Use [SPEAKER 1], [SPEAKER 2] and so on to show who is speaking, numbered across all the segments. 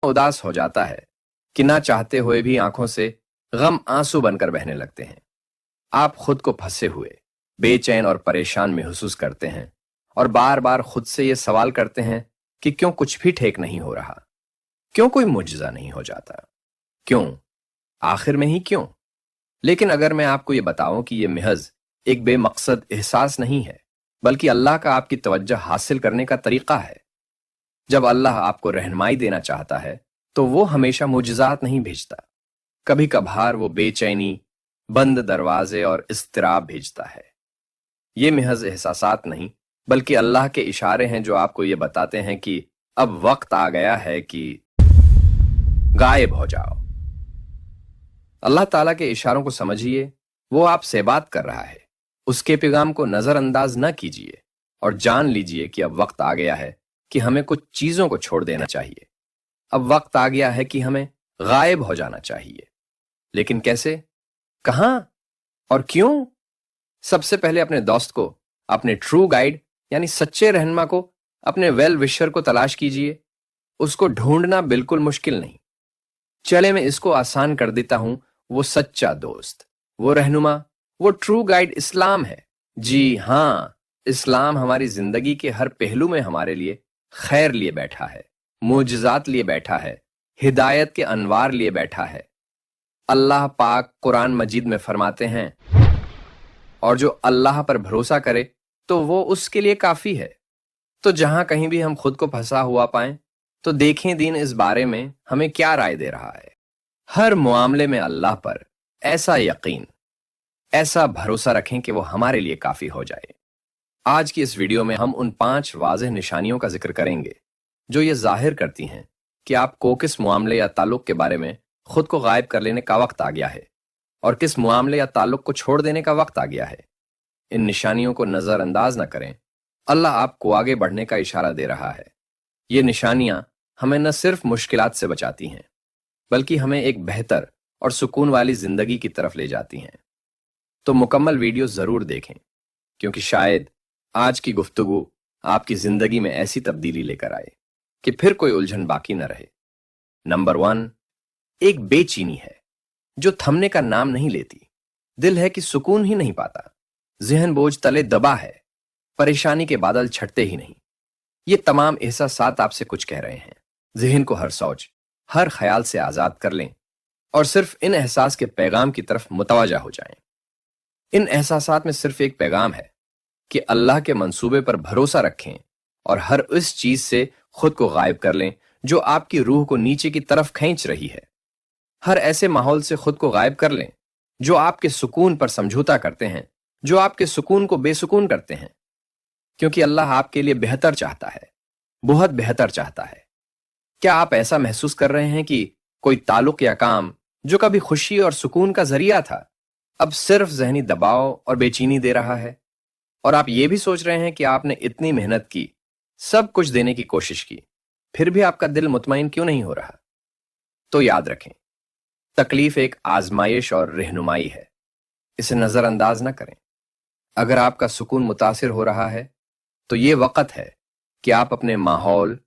[SPEAKER 1] उदास हो जाता है कि ना चाहते हुए भी आंखों से गम आंसू बनकर बहने लगते हैं। आप खुद को फंसे हुए, बेचैन और परेशान महसूस करते हैं और बार बार खुद से ये सवाल करते हैं कि क्यों कुछ भी ठीक नहीं हो रहा, क्यों कोई मुजजा नहीं हो जाता, क्यों, आखिर में ही क्यों। लेकिन अगर मैं आपको ये बताऊं कि ये महज एक बेमकसद एहसास नहीं है, बल्कि अल्लाह का आपकी तवज्जो हासिल करने का तरीका है। जब अल्लाह आपको रहनुमाई देना चाहता है तो वो हमेशा मुजज़ात नहीं भेजता। कभी कभार वो बेचैनी, बंद दरवाजे और इस्तिराब भेजता है। ये महज एहसासात नहीं, बल्कि अल्लाह के इशारे हैं जो आपको ये बताते हैं कि अब वक्त आ गया है कि गायब हो जाओ। अल्लाह ताला के इशारों को समझिए, वो आपसे बात कर रहा है। उसके पैगाम को नजरअंदाज न कीजिए और जान लीजिए कि अब वक्त आ गया है कि हमें कुछ चीजों को छोड़ देना चाहिए। अब वक्त आ गया है कि हमें गायब हो जाना चाहिए। लेकिन कैसे, कहां और क्यों? सबसे पहले अपने दोस्त को, अपने ट्रू गाइड यानी सच्चे रहनुमा को, अपने वेल विशर को तलाश कीजिए। उसको ढूंढना बिल्कुल मुश्किल नहीं। चले मैं इसको आसान कर देता हूं। वो सच्चा दोस्त, वो रहनुमा, वो ट्रू गाइड इस्लाम है। जी हां, इस्लाम हमारी जिंदगी के हर पहलू में हमारे लिए खैर लिए बैठा है, मुजज़ात लिए बैठा है, हिदायत के अनवार लिए बैठा है। अल्लाह पाक कुरान मजीद में फरमाते हैं, और जो अल्लाह पर भरोसा करे तो वो उसके लिए काफी है। तो जहां कहीं भी हम खुद को फंसा हुआ पाएं तो देखें दीन इस बारे में हमें क्या राय दे रहा है। हर मामले में अल्लाह पर ऐसा यकीन, ऐसा भरोसा रखें कि वो हमारे लिए काफी हो जाए। आज की इस वीडियो में हम उन 5 वाज़ेह निशानियों का जिक्र करेंगे जो ये जाहिर करती हैं कि आपको किस मामले या ताल्लुक के बारे में खुद को गायब कर लेने का वक्त आ गया है और किस मामले या ताल्लुक को छोड़ देने का वक्त आ गया है। इन निशानियों को नजरअंदाज न करें। अल्लाह आपको आगे बढ़ने का इशारा दे रहा है। ये निशानियां हमें न सिर्फ मुश्किलात से बचाती हैं, बल्कि हमें एक बेहतर और सुकून वाली जिंदगी की तरफ ले जाती हैं। तो मुकम्मल वीडियो जरूर देखें, क्योंकि शायद आज की गुफ्तगू आपकी जिंदगी में ऐसी तब्दीली लेकर आए कि फिर कोई उलझन बाकी न रहे। नंबर 1, एक बेचैनी है जो थमने का नाम नहीं लेती। दिल है कि सुकून ही नहीं पाता। जहन बोझ तले दबा है, परेशानी के बादल छटते ही नहीं। ये तमाम एहसासात आपसे कुछ कह रहे हैं। जहन को हर सोच, हर ख्याल से आजाद कर लें और सिर्फ इन एहसास के पैगाम की तरफ मुतवज्जा हो जाएं। इन एहसासात में सिर्फ एक पैगाम है कि अल्लाह के मंसूबे पर भरोसा रखें और हर उस चीज से खुद को गायब कर लें जो आपकी रूह को नीचे की तरफ खींच रही है। हर ऐसे माहौल से खुद को गायब कर लें जो आपके सुकून पर समझौता करते हैं, जो आपके सुकून को बेसुकून करते हैं। क्योंकि अल्लाह आपके लिए बेहतर चाहता है, बहुत बेहतर चाहता है। क्या आप ऐसा महसूस कर रहे हैं कि कोई ताल्लुक या काम जो कभी खुशी और सुकून का जरिया था, अब सिर्फ जहनी दबाव और बेचैनी दे रहा है? और आप ये भी सोच रहे हैं कि आपने इतनी मेहनत की, सब कुछ देने की कोशिश की, फिर भी आपका दिल मुतमईन क्यों नहीं हो रहा? तो याद रखें, तकलीफ एक आजमाइश और रहनुमाई है। इसे नजरअंदाज न करें। अगर आपका सुकून मुतासिर हो रहा है तो ये वक्त है कि आप अपने माहौल,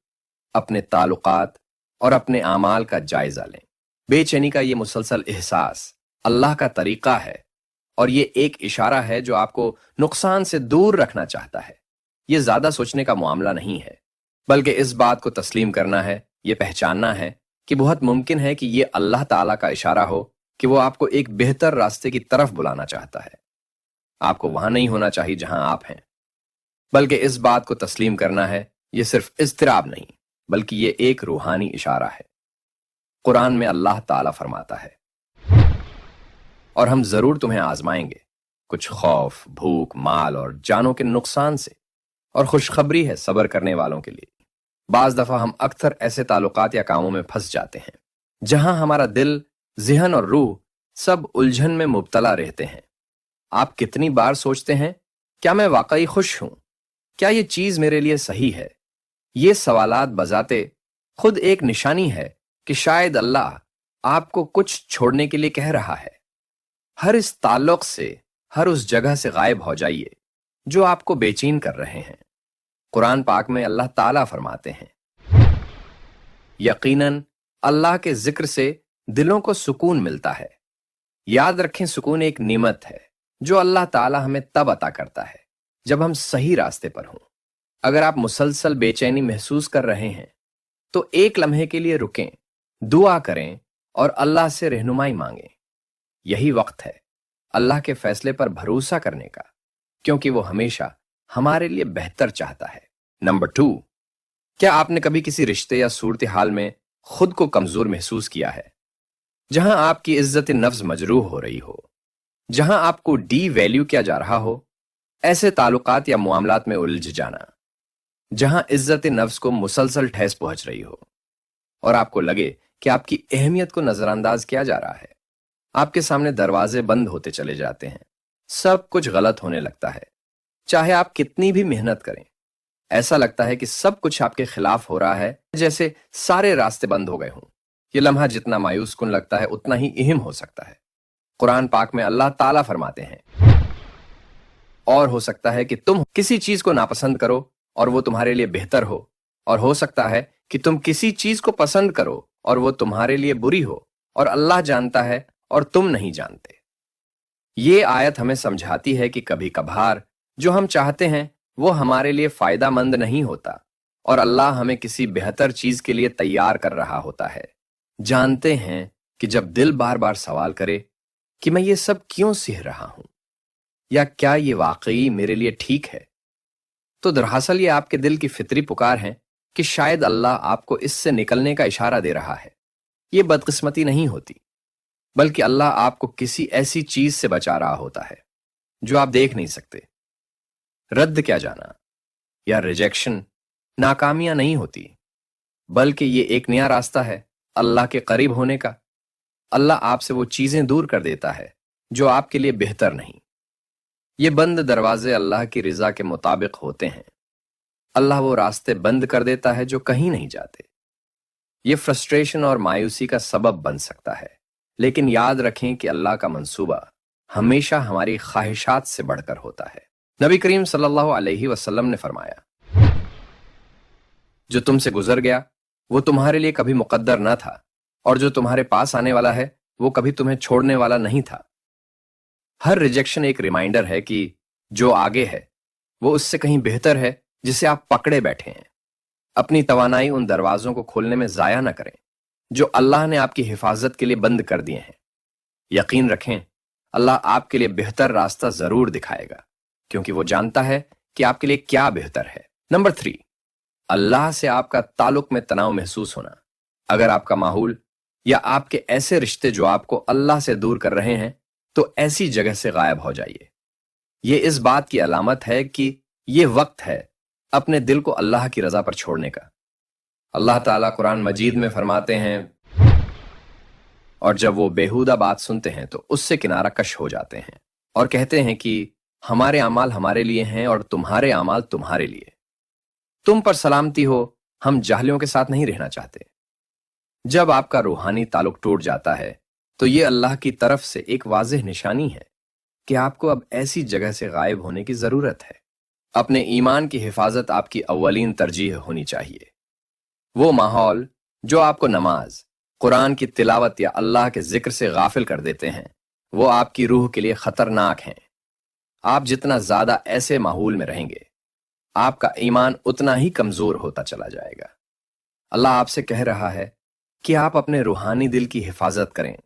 [SPEAKER 1] अपने ताल्लुकात और अपने आमाल का जायजा लें। बेचैनी का ये मुसलसल एहसास अल्लाह का तरीका है और ये एक इशारा है जो आपको नुकसान से दूर रखना चाहता है। ये ज्यादा सोचने का मामला नहीं है, बल्कि इस बात को तस्लीम करना है, ये पहचानना है कि बहुत मुमकिन है कि ये अल्लाह ताला का इशारा हो कि वो आपको एक बेहतर रास्ते की तरफ बुलाना चाहता है। आपको वहां नहीं होना चाहिए जहां आप हैं, बल्कि इस बात को तस्लीम करना है, ये सिर्फ इज़्तिराब नहीं, बल्कि ये एक रूहानी इशारा है। कुरान में अल्लाह ताला फरमाता है, और हम जरूर तुम्हें आजमाएंगे, कुछ खौफ, भूख, माल और जानों के नुकसान से, और खुशखबरी है सब्र करने वालों के लिए। बाज दफा हम अक्सर ऐसे ताल्लुकात या कामों में फंस जाते हैं जहां हमारा दिल, ज़हन और रूह सब उलझन में मुब्तला रहते हैं। आप कितनी बार सोचते हैं, क्या मैं वाकई खुश हूं? क्या ये चीज मेरे लिए सही है? ये सवालात बजाते खुद एक निशानी है कि शायद अल्लाह आपको कुछ छोड़ने के लिए कह रहा है। हर इस ताल्लुक से, हर उस जगह से गायब हो जाइए जो आपको बेचैन कर रहे हैं। कुरान पाक में अल्लाह ताला फरमाते हैं, यकीनन अल्लाह के जिक्र से दिलों को सुकून मिलता है। याद रखें, सुकून एक नेमत है जो अल्लाह ताला हमें तब अता करता है जब हम सही रास्ते पर हों। अगर आप मुसलसल बेचैनी महसूस कर रहे हैं तो एक लम्हे के लिए रुकें, दुआ करें और अल्लाह से रहनुमाई मांगें। यही वक्त है अल्लाह के फैसले पर भरोसा करने का, क्योंकि वो हमेशा हमारे लिए बेहतर चाहता है। नंबर 2, क्या आपने कभी किसी रिश्ते या सूरत हाल में खुद को कमजोर महसूस किया है, जहां आपकी इज्जत नफ्स मजरूह हो रही हो, जहां आपको डी वैल्यू किया जा रहा हो? ऐसे ताल्लुकात या मामलात में उलझ जाना जहां इज्जत नफ्स को मुसलसल ठेस पहुंच रही हो और आपको लगे कि आपकी अहमियत को नजरअंदाज किया जा रहा है। आपके सामने दरवाजे बंद होते चले जाते हैं, सब कुछ गलत होने लगता है, चाहे आप कितनी भी मेहनत करें। ऐसा लगता है कि सब कुछ आपके खिलाफ हो रहा है, जैसे सारे रास्ते बंद हो गए हों। यह लम्हा जितना मायूस कुन लगता है उतना ही अहम हो सकता है। कुरान पाक में अल्लाह ताला फरमाते हैं, और हो सकता है कि तुम किसी चीज को नापसंद करो और वो तुम्हारे लिए बेहतर हो, और हो सकता है कि तुम किसी चीज को पसंद करो और वो तुम्हारे लिए बुरी हो, और अल्लाह जानता है और तुम नहीं जानते। ये आयत हमें समझाती है कि कभी कभार जो हम चाहते हैं वो हमारे लिए फायदा मंद नहीं होता, और अल्लाह हमें किसी बेहतर चीज के लिए तैयार कर रहा होता है। जानते हैं कि जब दिल बार बार सवाल करे कि मैं ये सब क्यों सह रहा हूं, या क्या ये वाकई मेरे लिए ठीक है, तो दरअसल ये आपके दिल की फितरी पुकार है कि शायद अल्लाह आपको इससे निकलने का इशारा दे रहा है। ये बदकिस्मती नहीं होती, बल्कि अल्लाह आपको किसी ऐसी चीज से बचा रहा होता है जो आप देख नहीं सकते। रद्द क्या जाना या रिजेक्शन नाकामियां नहीं होती, बल्कि ये एक नया रास्ता है अल्लाह के करीब होने का। अल्लाह आपसे वो चीजें दूर कर देता है जो आपके लिए बेहतर नहीं। ये बंद दरवाजे अल्लाह की रिजा के मुताबिक होते हैं। अल्लाह वो रास्ते बंद कर देता है जो कहीं नहीं जाते। ये फ्रस्ट्रेशन और मायूसी का सबब बन सकता है, लेकिन याद रखें कि अल्लाह का मंसूबा हमेशा हमारी ख्वाहिशात से बढ़कर होता है। नबी करीम सल्लल्लाहु अलैहि वसल्लम ने फरमाया, जो तुमसे गुजर गया वो तुम्हारे लिए कभी मुकद्दर न था, और जो तुम्हारे पास आने वाला है वो कभी तुम्हें छोड़ने वाला नहीं था। हर रिजेक्शन एक रिमाइंडर है कि जो आगे है वो उससे कहीं बेहतर है जिसे आप पकड़े बैठे हैं। अपनी तवानाई उन दरवाजों को खोलने में जाया ना करें जो अल्लाह ने आपकी हिफाजत के लिए बंद कर दिए हैं। यकीन रखें, अल्लाह आपके लिए बेहतर रास्ता जरूर दिखाएगा, क्योंकि वो जानता है कि आपके लिए क्या बेहतर है। नंबर 3, अल्लाह से आपका ताल्लुक में तनाव महसूस होना। अगर आपका माहौल या आपके ऐसे रिश्ते जो आपको अल्लाह से दूर कर रहे हैं, तो ऐसी जगह से गायब हो जाइए। ये इस बात की अलामत है कि ये वक्त है अपने दिल को अल्लाह की रजा पर छोड़ने का। अल्लाह ताला कुरान मजीद में फरमाते हैं, और जब वो बेहुदा बात सुनते हैं तो उससे किनारा कश हो जाते हैं और कहते हैं कि हमारे अमाल हमारे लिए हैं और तुम्हारे अमाल तुम्हारे लिए। तुम पर सलामती हो, हम जाहलियों के साथ नहीं रहना चाहते। जब आपका रूहानी ताल्लुक टूट जाता है तो ये अल्लाह की तरफ से एक वाज़ेह निशानी है कि आपको अब ऐसी जगह से गायब होने की जरूरत है। अपने ईमान की हिफाजत आपकी अव्वलीन तरजीह होनी चाहिए। वो माहौल जो आपको नमाज, कुरान की तिलावत या अल्लाह के जिक्र से गाफिल कर देते हैं, वो आपकी रूह के लिए खतरनाक हैं। आप जितना ज्यादा ऐसे माहौल में रहेंगे, आपका ईमान उतना ही कमजोर होता चला जाएगा। अल्लाह आपसे कह रहा है कि आप अपने रूहानी दिल की हिफाजत करें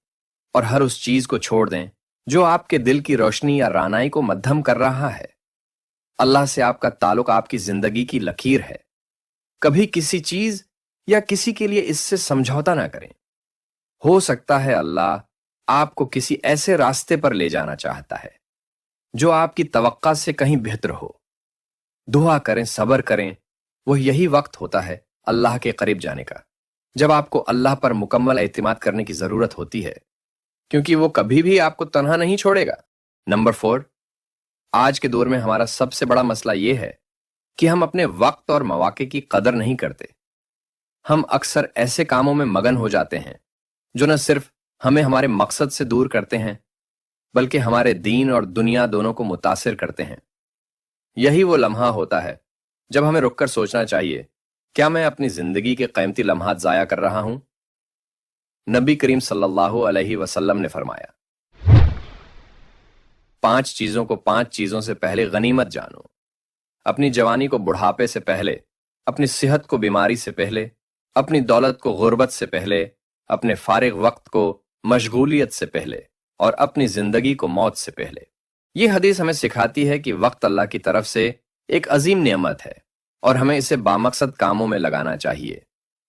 [SPEAKER 1] और हर उस चीज को छोड़ दें जो आपके दिल की रोशनी या रानाई को मध्यम कर रहा है। अल्लाह से आपका ताल्लुक आपकी जिंदगी की लकीर है। कभी किसी चीज या किसी के लिए इससे समझौता ना करें। हो सकता है अल्लाह आपको किसी ऐसे रास्ते पर ले जाना चाहता है जो आपकी तवक्का से कहीं बेहतर हो। दुआ करें, सब्र करें। वह यही वक्त होता है अल्लाह के करीब जाने का, जब आपको अल्लाह पर मुकम्मल एतमाद करने की जरूरत होती है, क्योंकि वो कभी भी आपको तन्हा नहीं छोड़ेगा। नंबर 4, आज के दौर में हमारा सबसे बड़ा मसला यह है कि हम अपने वक्त और मौके की कदर नहीं करते। हम अक्सर ऐसे कामों में मगन हो जाते हैं जो न सिर्फ हमें हमारे मकसद से दूर करते हैं, बल्कि हमारे दीन और दुनिया दोनों को मुतासिर करते हैं। यही वो लम्हा होता है जब हमें रुककर सोचना चाहिए, क्या मैं अपनी जिंदगी के कीमती लम्हात जाया कर रहा हूं? नबी करीम सल्लल्लाहु अलैहि वसल्लम ने फरमाया, 5 चीजों को 5 चीजों से पहले गनीमत जानो। अपनी जवानी को बुढ़ापे से पहले, अपनी सेहत को बीमारी से पहले, अपनी दौलत को गुर्बत से पहले, अपने फारिग वक्त को मशगूलियत से पहले और अपनी जिंदगी को मौत से पहले। ये हदीस हमें सिखाती है कि वक्त अल्लाह की तरफ से एक अजीम नेमत है और हमें इसे बामकसद कामों में लगाना चाहिए।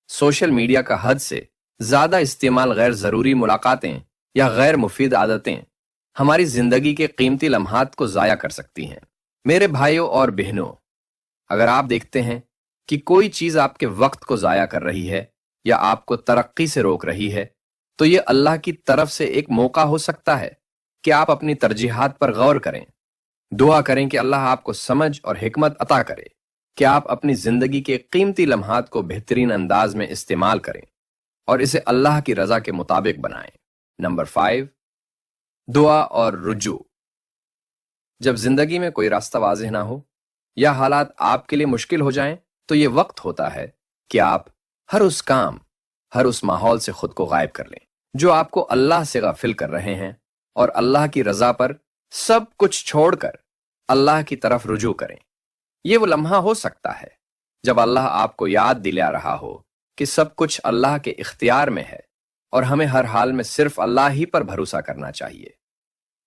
[SPEAKER 1] सोशल मीडिया का हद से ज्यादा इस्तेमाल, गैर जरूरी मुलाकातें या गैर मुफीद आदतें हमारी जिंदगी के कीमती लम्हात को जाया कर सकती हैं। मेरे भाइयों और बहनों, अगर आप देखते हैं कि कोई चीज आपके वक्त को जाया कर रही है या आपको तरक्की से रोक रही है, तो ये अल्लाह की तरफ से एक मौका हो सकता है कि आप अपनी तरजीहात पर गौर करें। दुआ करें कि अल्लाह आपको समझ और हिकमत अता करे कि आप अपनी जिंदगी के कीमती लम्हात को बेहतरीन अंदाज में इस्तेमाल करें और इसे अल्लाह की रजा के मुताबिक बनाएं। नंबर 5, दुआ और रुजू। जब जिंदगी में कोई रास्ता वाज़ेह ना हो या हालात आपके लिए मुश्किल हो जाएं, तो ये वक्त होता है कि आप हर उस काम, हर उस माहौल से खुद को गायब कर लें जो आपको अल्लाह से गाफिल कर रहे हैं और अल्लाह की रजा पर सब कुछ छोड़कर अल्लाह की तरफ रुजू करें। ये वो लम्हा हो सकता है जब अल्लाह आपको याद दिला रहा हो कि सब कुछ अल्लाह के इख्तियार में है और हमें हर हाल में सिर्फ अल्लाह ही पर भरोसा करना चाहिए।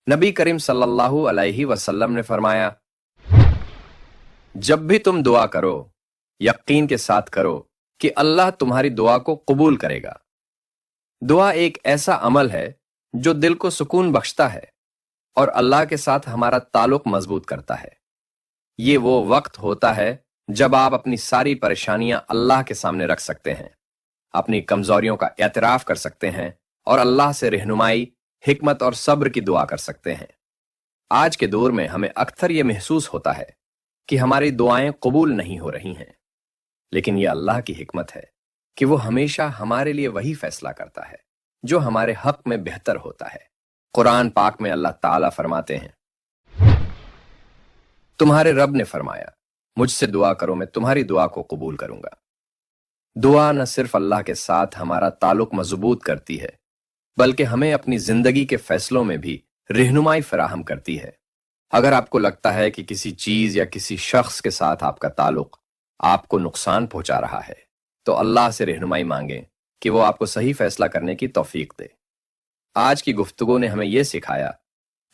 [SPEAKER 1] नबी करीम सल्लल्लाहु अलैहि वसल्लम ने फरमाया, जब भी तुम दुआ करो, यकीन के साथ करो कि अल्लाह तुम्हारी दुआ को कबूल करेगा। दुआ एक ऐसा अमल है जो दिल को सुकून बख्शता है और अल्लाह के साथ हमारा ताल्लुक मजबूत करता है। ये वो वक्त होता है जब आप अपनी सारी परेशानियां अल्लाह के सामने रख सकते हैं, अपनी कमजोरियों का एतराफ कर सकते हैं और अल्लाह से रहनुमाई, हिकमत और सब्र की दुआ कर सकते हैं। आज के दौर में हमें अक्सर यह महसूस होता है कि हमारी दुआएं कबूल नहीं हो रही हैं, लेकिन यह अल्लाह की हिकमत है कि वो हमेशा हमारे लिए वही फैसला करता है जो हमारे हक में बेहतर होता है। कुरान पाक में अल्लाह ताला फरमाते हैं, तुम्हारे रब ने फरमाया, मुझसे दुआ करो, मैं तुम्हारी दुआ को कबूल करूंगा। दुआ न सिर्फ अल्लाह के साथ हमारा ताल्लुक मजबूत करती है, बल्कि हमें अपनी जिंदगी के फैसलों में भी रहनुमाई फराहम करती है। अगर आपको लगता है कि किसी चीज या किसी शख्स के साथ आपका ताल्लुक आपको नुकसान पहुंचा रहा है, तो अल्लाह से रहनुमाई मांगें कि वो आपको सही फैसला करने की तौफीक दे। आज की गुफ्तगू ने हमें यह सिखाया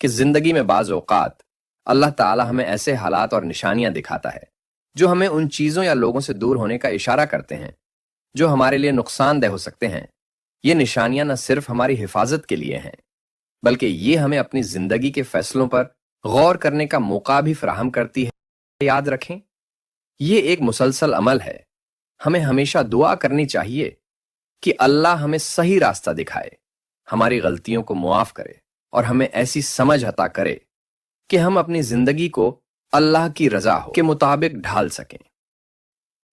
[SPEAKER 1] कि जिंदगी में बाज़ औक़ात अल्लाह ताला हमें ऐसे हालात और निशानियां दिखाता है जो हमें उन चीजों या लोगों से दूर होने का इशारा करते हैं जो हमारे लिए नुकसानदेह हो सकते हैं। ये निशानियां न सिर्फ हमारी हिफाजत के लिए हैं, बल्कि ये हमें अपनी जिंदगी के फैसलों पर गौर करने का मौका भी फराहम करती है। याद रखें, ये एक मुसलसल अमल है। हमें हमेशा दुआ करनी चाहिए कि अल्लाह हमें सही रास्ता दिखाए, हमारी गलतियों को मुआफ करे और हमें ऐसी समझ अता करे कि हम अपनी जिंदगी को अल्लाह की रजा के मुताबिक ढाल सकें।